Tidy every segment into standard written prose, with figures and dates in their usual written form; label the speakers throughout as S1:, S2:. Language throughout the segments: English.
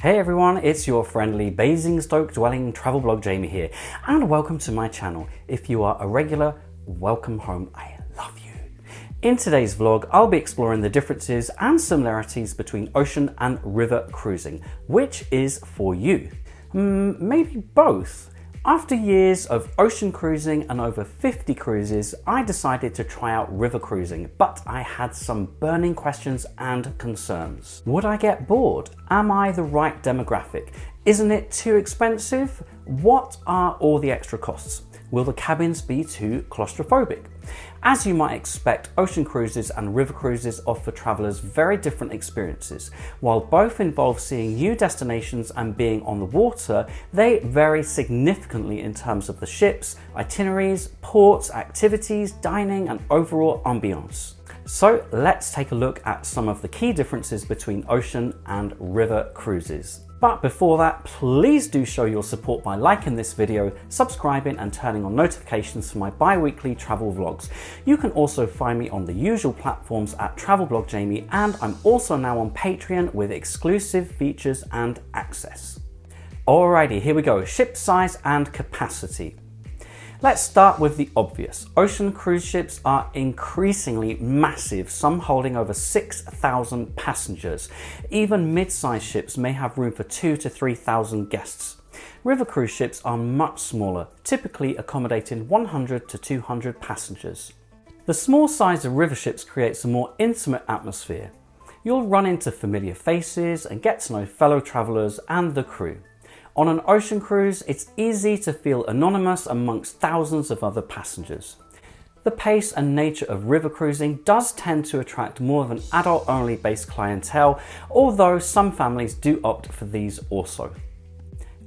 S1: Hey everyone, it's your friendly Basingstoke dwelling travel blog Jamie here, and welcome to my channel. If you are a regular, welcome home. I love you. In today's vlog, I'll be exploring the differences and similarities between ocean and river cruising. Which is for you? Maybe both. After years of ocean cruising and over 50 cruises, I decided to try out river cruising, but I had some burning questions and concerns. Would I get bored? Am I the right demographic? Isn't it too expensive? What are all the extra costs? Will the cabins be too claustrophobic? As you might expect, ocean cruises and river cruises offer travellers very different experiences. While both involve seeing new destinations and being on the water, they vary significantly in terms of the ships, itineraries, ports, activities, dining, and overall ambiance. So let's take a look at some of the key differences between ocean and river cruises. But before that, please do show your support by liking this video, subscribing and turning on notifications for my bi-weekly travel vlogs. You can also find me on the usual platforms at Travel Blog Jamie, and I'm also now on Patreon with exclusive features and access. Alrighty, here we go. Ship size and capacity. Let's start with the obvious. Ocean cruise ships are increasingly massive, some holding over 6,000 passengers. Even mid-sized ships may have room for 2,000 to 3,000 guests. River cruise ships are much smaller, typically accommodating 100 to 200 passengers. The small size of river ships creates a more intimate atmosphere. You'll run into familiar faces and get to know fellow travellers and the crew. On an ocean cruise, it's easy to feel anonymous amongst thousands of other passengers. The pace and nature of river cruising does tend to attract more of an adult-only based clientele, although some families do opt for these also.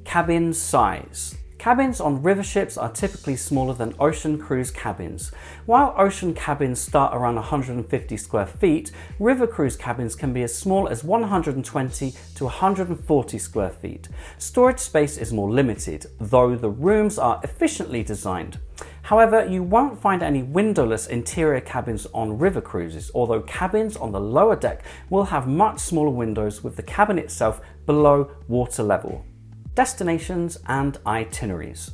S1: Cabin size. Cabins on river ships are typically smaller than ocean cruise cabins. While ocean cabins start around 150 square feet, river cruise cabins can be as small as 120 to 140 square feet. Storage space is more limited, though the rooms are efficiently designed. However, you won't find any windowless interior cabins on river cruises, although cabins on the lower deck will have much smaller windows with the cabin itself below water level. Destinations and itineraries.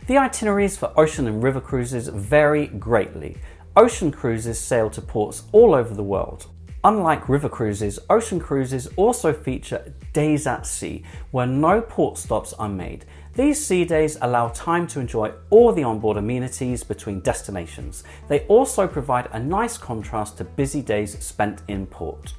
S1: The itineraries for ocean and river cruises vary greatly. Ocean cruises sail to ports all over the world. Unlike river cruises, ocean cruises also feature days at sea, where no port stops are made. These sea days allow time to enjoy all the onboard amenities between destinations. They also provide a nice contrast to busy days spent in port.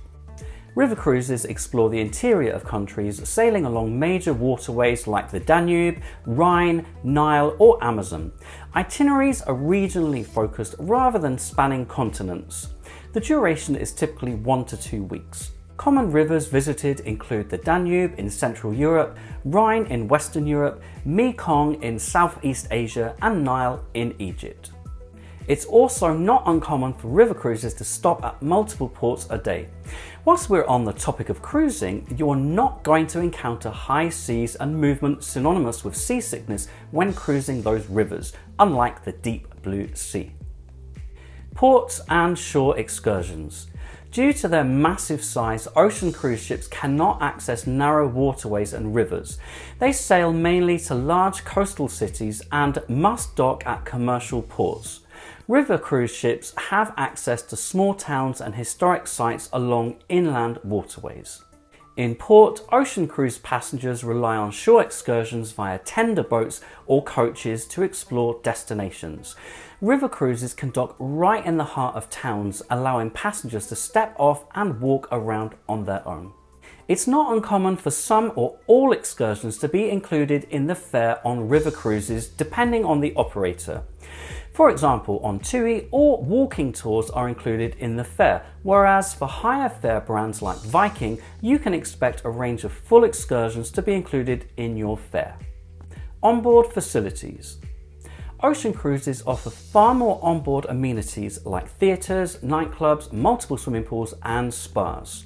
S1: River cruises explore the interior of countries, sailing along major waterways like the Danube, Rhine, Nile, or Amazon. Itineraries are regionally focused rather than spanning continents. The duration is typically 1 to 2 weeks. Common rivers visited include the Danube in Central Europe, Rhine in Western Europe, Mekong in Southeast Asia, and Nile in Egypt. It's also not uncommon for river cruises to stop at multiple ports a day. Whilst we're on the topic of cruising, you're not going to encounter high seas and movement synonymous with seasickness when cruising those rivers, unlike the deep blue sea. Ports and shore excursions. Due to their massive size, ocean cruise ships cannot access narrow waterways and rivers. They sail mainly to large coastal cities and must dock at commercial ports. River cruise ships have access to small towns and historic sites along inland waterways. In port, ocean cruise passengers rely on shore excursions via tender boats or coaches to explore destinations. River cruises can dock right in the heart of towns, allowing passengers to step off and walk around on their own. It's not uncommon for some or all excursions to be included in the fare on river cruises, depending on the operator. For example, on TUI, all walking tours are included in the fare, whereas for higher fare brands like Viking, you can expect a range of full excursions to be included in your fare. Onboard facilities. Ocean cruises offer far more onboard amenities like theatres, nightclubs, multiple swimming pools, and spas.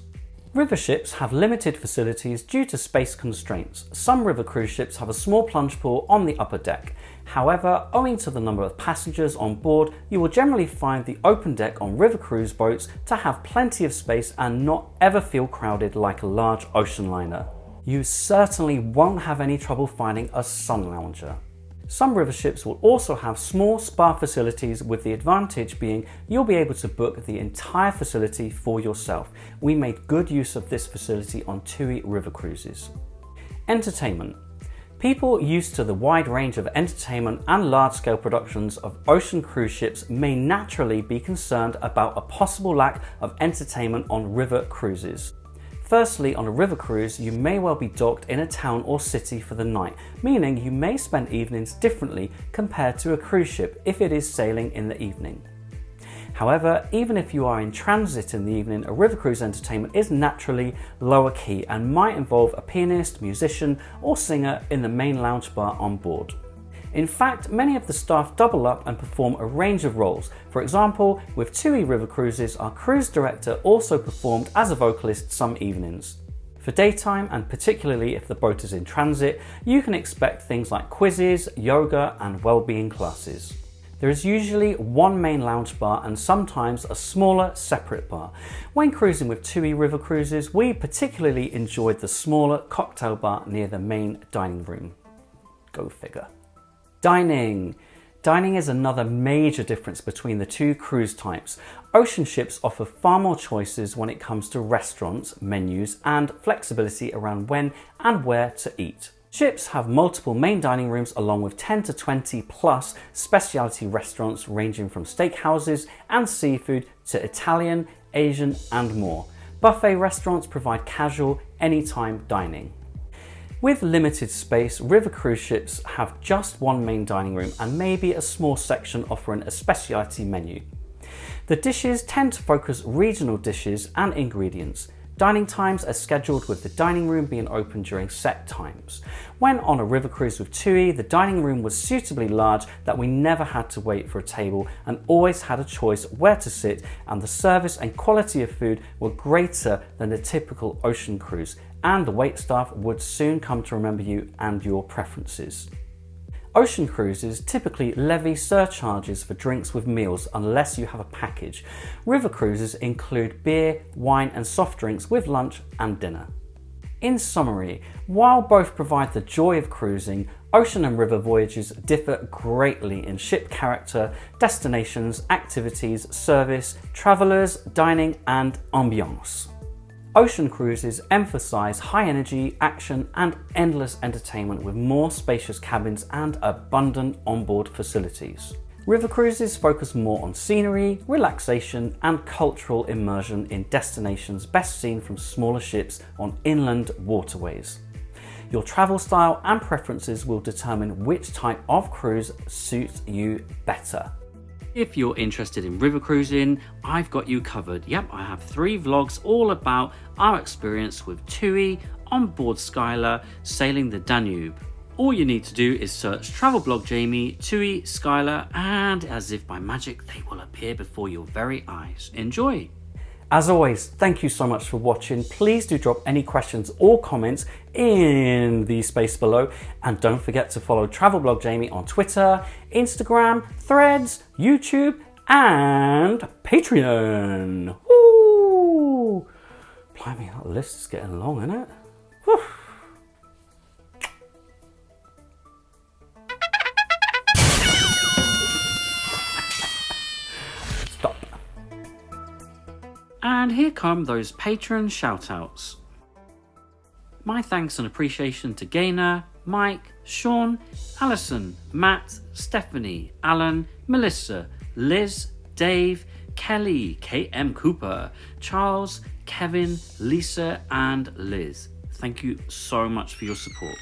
S1: River ships have limited facilities due to space constraints. Some river cruise ships have a small plunge pool on the upper deck. However, owing to the number of passengers on board, you will generally find the open deck on river cruise boats to have plenty of space and not ever feel crowded like a large ocean liner. you certainly won't have any trouble finding a sun lounger. Some river ships will also have small spa facilities, with the advantage being you'll be able to book the entire facility for yourself. We made good use of this facility on TUI river cruises. Entertainment. People used to the wide range of entertainment and large-scale productions of ocean cruise ships may naturally be concerned about a possible lack of entertainment on river cruises. Firstly, on a river cruise, you may well be docked in a town or city for the night, meaning you may spend evenings differently compared to a cruise ship if it is sailing in the evening. However, even if you are in transit in the evening, a river cruise entertainment is naturally lower key and might involve a pianist, musician, or singer in the main lounge bar on board. In fact, many of the staff double up and perform a range of roles. For example, with TUI river cruises, our cruise director also performed as a vocalist some evenings. For daytime, and particularly if the boat is in transit, you can expect things like quizzes, yoga, and well-being classes. There is usually one main lounge bar and sometimes a smaller separate bar. When cruising with TUI river cruises, we particularly enjoyed the smaller cocktail bar near the main dining room. Go figure. Dining. Dining is another major difference between the two cruise types. Ocean ships offer far more choices when it comes to restaurants, menus, and flexibility around when and where to eat. Ships have multiple main dining rooms along with 10 to 20 plus specialty restaurants ranging from steakhouses and seafood to Italian, Asian, and more. Buffet restaurants provide casual, anytime dining. With limited space, river cruise ships have just one main dining room and maybe a small section offering a specialty menu. The dishes tend to focus regional dishes and ingredients. Dining times are scheduled with the dining room being open during set times. When on a river cruise with TUI, the dining room was suitably large that we never had to wait for a table and always had a choice where to sit, and the service and quality of food were greater than the typical ocean cruise, and the wait staff would soon come to remember you and your preferences. Ocean cruises typically levy surcharges for drinks with meals unless you have a package. River cruises include beer, wine and soft drinks with lunch and dinner. In summary, while both provide the joy of cruising, ocean and river voyages differ greatly in ship character, destinations, activities, service, travellers, dining and ambiance. Ocean cruises emphasize high energy, action, and endless entertainment with more spacious cabins and abundant onboard facilities. River cruises focus more on scenery, relaxation, and cultural immersion in destinations best seen from smaller ships on inland waterways. Your travel style and preferences will determine which type of cruise suits you better. If you're interested in river cruising, I've got you covered. Yep, I have 3 vlogs all about our experience with TUI, Onboard Skylar, sailing the Danube. All you need to do is search Travel Blog Jamie, TUI, Skylar, and as if by magic, they will appear before your very eyes. Enjoy! As always, thank you so much for watching. Please do drop any questions or comments in the space below. And don't forget to follow Travel Blog Jamie on Twitter, Instagram, Threads, YouTube, and Patreon. Woo! Blimey, that list is getting long, isn't it? Whew. And here come those patron shoutouts. My thanks and appreciation to Gaynor, Mike, Sean, Alison, Matt, Stephanie, Alan, Melissa, Liz, Dave, Kelly, KM Cooper, Charles, Kevin, Lisa, and Liz. Thank you so much for your support.